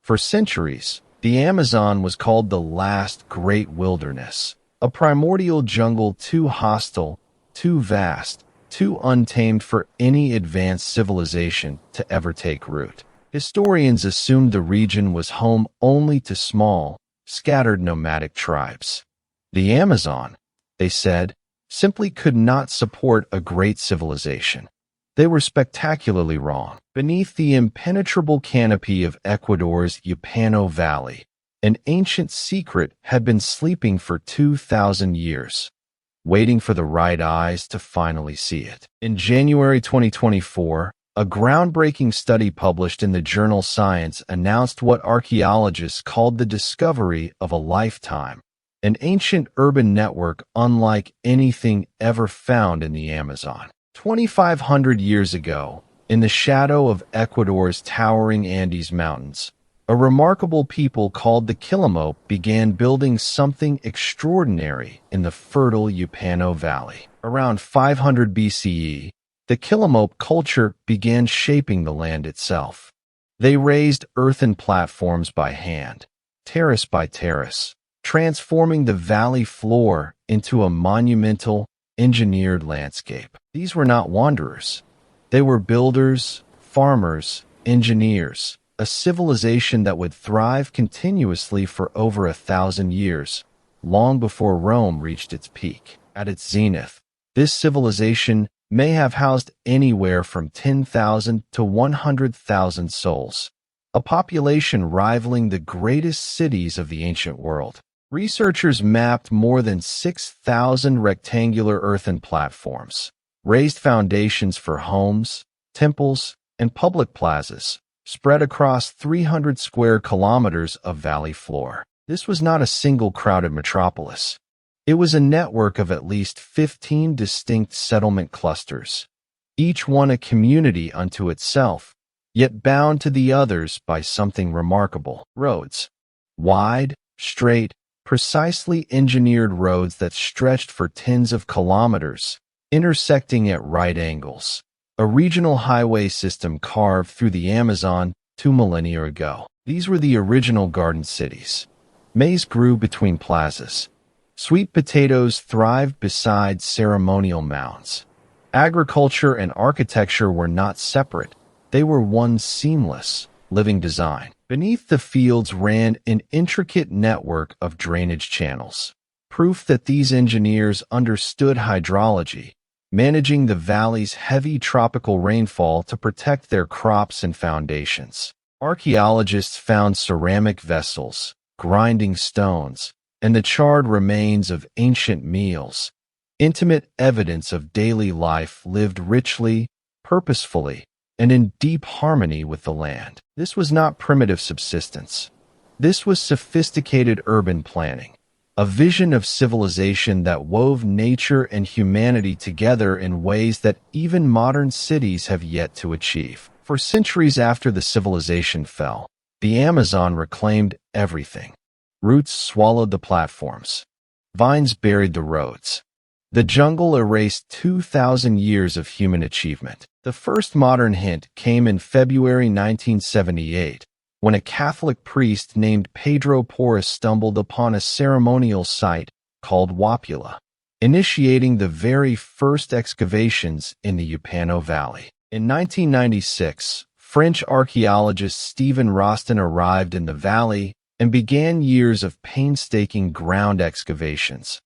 For centuries, the Amazon was called the last great wilderness, a primordial jungle too hostile, too vast, too untamed for any advanced civilization to ever take root. Historians assumed the region was home only to small, scattered nomadic tribes. The Amazon, they said, simply could not support a great civilization. They were spectacularly wrong. Beneath the impenetrable canopy of Ecuador's Upano Valley, an ancient secret had been sleeping for 2,000 years, waiting for the right eyes to finally see it. In January 2024, a groundbreaking study published in the journal Science announced what archaeologists called the discovery of a lifetime, an ancient urban network unlike anything ever found in the Amazon. 2,500 years ago, in the shadow of Ecuador's towering Andes Mountains, a remarkable people called the Canopy began building something extraordinary in the fertile Upano Valley. Around 500 BCE, the Canopy culture began shaping the land itself. They raised earthen platforms by hand, terrace by terrace, transforming the valley floor into a monumental, engineered landscape. These were not wanderers. They were builders, farmers, engineers, a civilization that would thrive continuously for over 1,000 years, long before Rome reached its peak. At its zenith, this civilization may have housed anywhere from 10,000 to 100,000 souls, a population rivaling the greatest cities of the ancient world. Researchers mapped more than 6,000 rectangular earthen platforms, raised foundations for homes, temples, and public plazas, spread across 300 square kilometers of valley floor. This was not a single crowded metropolis. It was a network of at least 15 distinct settlement clusters, each one a community unto itself, yet bound to the others by something remarkable. Roads. Wide, straight, precisely engineered roads that stretched for tens of kilometers, intersecting at right angles. A regional highway system carved through the Amazon 2 millennia ago. These were the original garden cities. Maize grew between plazas. Sweet potatoes thrived beside ceremonial mounds. Agriculture and architecture were not separate. They were one seamless, living design. Beneath the fields ran an intricate network of drainage channels, proof that these engineers understood hydrology, managing the valley's heavy tropical rainfall to protect their crops and foundations. Archaeologists found ceramic vessels, grinding stones, and the charred remains of ancient meals, intimate evidence of daily life lived richly, purposefully, and in deep harmony with the land. This was not primitive subsistence. This was sophisticated urban planning, a vision of civilization that wove nature and humanity together in ways that even modern cities have yet to achieve. For centuries after the civilization fell, the Amazon reclaimed everything. Roots swallowed the platforms. Vines buried the roads. The jungle erased 2,000 years of human achievement. The first modern hint came in February 1978, when a Catholic priest named Pedro Porras stumbled upon a ceremonial site called Wapula, initiating the very first excavations in the Upano Valley. In 1996, French archaeologist Stephen Roston arrived in the valley and began years of painstaking ground excavations,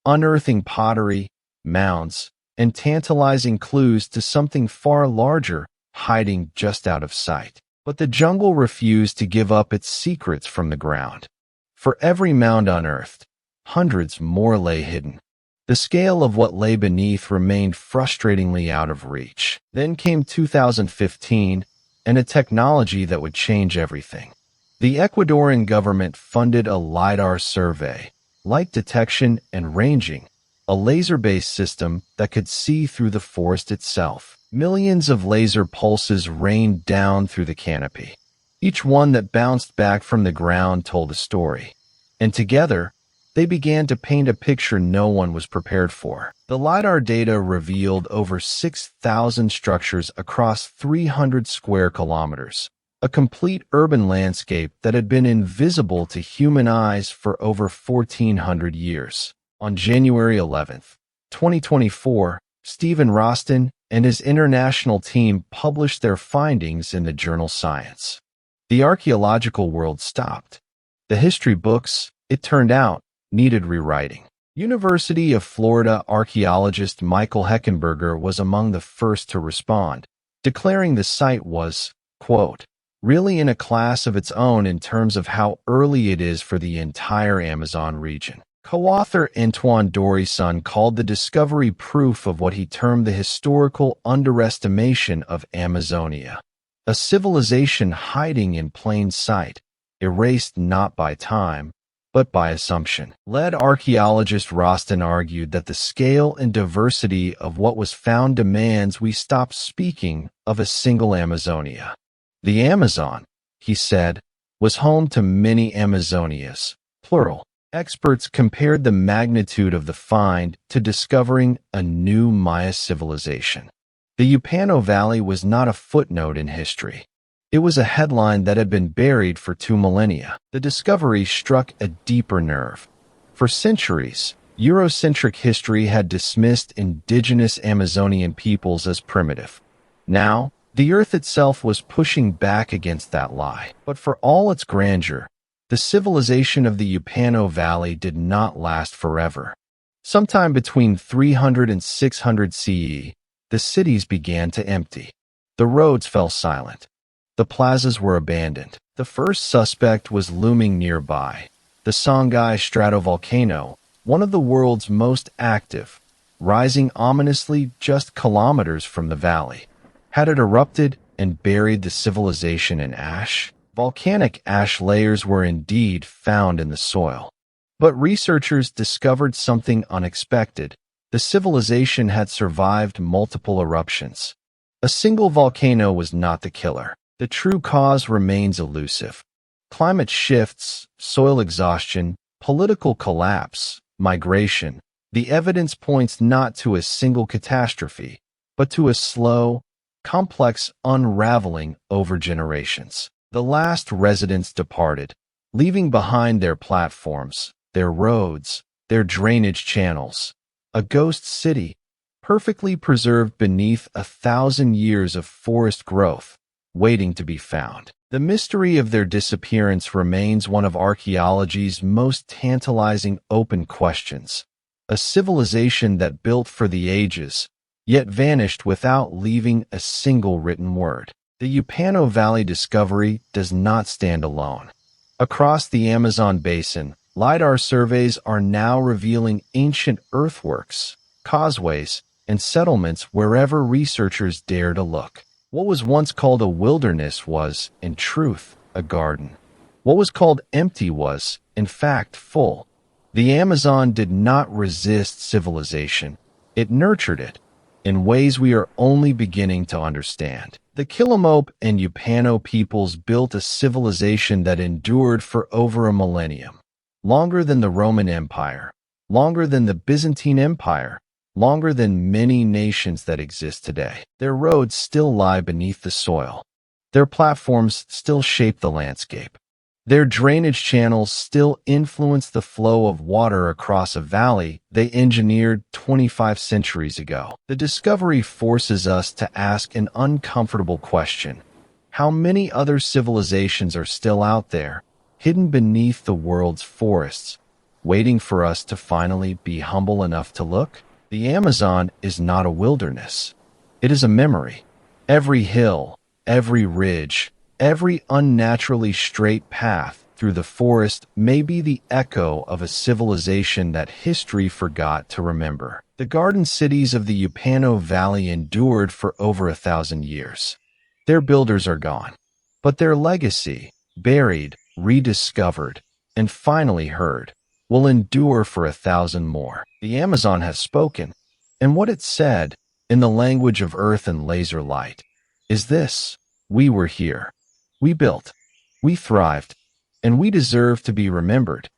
unearthing pottery, mounds, and tantalizing clues to something far larger hiding just out of sight. But the jungle refused to give up its secrets from the ground. For every mound unearthed, hundreds more lay hidden. The scale of what lay beneath remained frustratingly out of reach. Then came 2015, and a technology that would change everything. The Ecuadorian government funded a LiDAR survey, light detection and ranging, a laser-based system that could see through the forest itself. Millions of laser pulses rained down through the canopy. Each one that bounced back from the ground told a story. And together, they began to paint a picture no one was prepared for. The LiDAR data revealed over 6,000 structures across 300 square kilometers, a complete urban landscape that had been invisible to human eyes for over 1,400 years. On January 11th, 2024, Stephen Roston and his international team published their findings in the journal Science. The archaeological world stopped. The history books, it turned out, needed rewriting. University of Florida archaeologist Michael Heckenberger was among the first to respond, declaring the site was, quote, really in a class of its own in terms of how early it is for the entire Amazon region. Co-author Antoine Dorisson called the discovery proof of what he termed the historical underestimation of Amazonia, a civilization hiding in plain sight, erased not by time, but by assumption. Lead archaeologist Roston argued that the scale and diversity of what was found demands we stop speaking of a single Amazonia. The Amazon, he said, was home to many Amazonias, plural. Experts compared the magnitude of the find to discovering a new Maya civilization. The Upano Valley was not a footnote in history. It was a headline that had been buried for 2 millennia. The discovery struck a deeper nerve. For centuries, Eurocentric history had dismissed indigenous Amazonian peoples as primitive. Now, the earth itself was pushing back against that lie. But for all its grandeur, the civilization of the Upano Valley did not last forever. Sometime between 300 and 600 CE, the cities began to empty. The roads fell silent. The plazas were abandoned. The first suspect was looming nearby, the Songhai stratovolcano, one of the world's most active, rising ominously just kilometers from the valley. Had it erupted and buried the civilization in ash? Volcanic ash layers were indeed found in the soil. But researchers discovered something unexpected. The civilization had survived multiple eruptions. A single volcano was not the killer. The true cause remains elusive. Climate shifts, soil exhaustion, political collapse, migration. The evidence points not to a single catastrophe, but to a slow, complex unraveling over generations. The last residents departed, leaving behind their platforms, their roads, their drainage channels. A ghost city, perfectly preserved beneath 1,000 years of forest growth, waiting to be found. The mystery of their disappearance remains one of archaeology's most tantalizing open questions. A civilization that built for the ages, yet vanished without leaving a single written word. The Upano Valley discovery does not stand alone. Across the Amazon basin, LiDAR surveys are now revealing ancient earthworks, causeways, and settlements wherever researchers dare to look. What was once called a wilderness was, in truth, a garden. What was called empty was, in fact, full. The Amazon did not resist civilization. It nurtured it, in ways we are only beginning to understand. The Quillamope and Upano peoples built a civilization that endured for over a millennium. Longer than the Roman Empire, longer than the Byzantine Empire, longer than many nations that exist today. Their roads still lie beneath the soil. Their platforms still shape the landscape. Their drainage channels still influence the flow of water across a valley they engineered 25 centuries ago. The discovery forces us to ask an uncomfortable question. How many other civilizations are still out there, hidden beneath the world's forests, waiting for us to finally be humble enough to look? The Amazon is not a wilderness. It is a memory. Every hill, every ridge, every unnaturally straight path through the forest may be the echo of a civilization that history forgot to remember. The garden cities of the Upano Valley endured for over 1,000 years. Their builders are gone, but their legacy, buried, rediscovered, and finally heard, will endure for 1,000 more. The Amazon has spoken, and what it said, in the language of earth and laser light, is this: we were here. We built, we thrived, and we deserve to be remembered.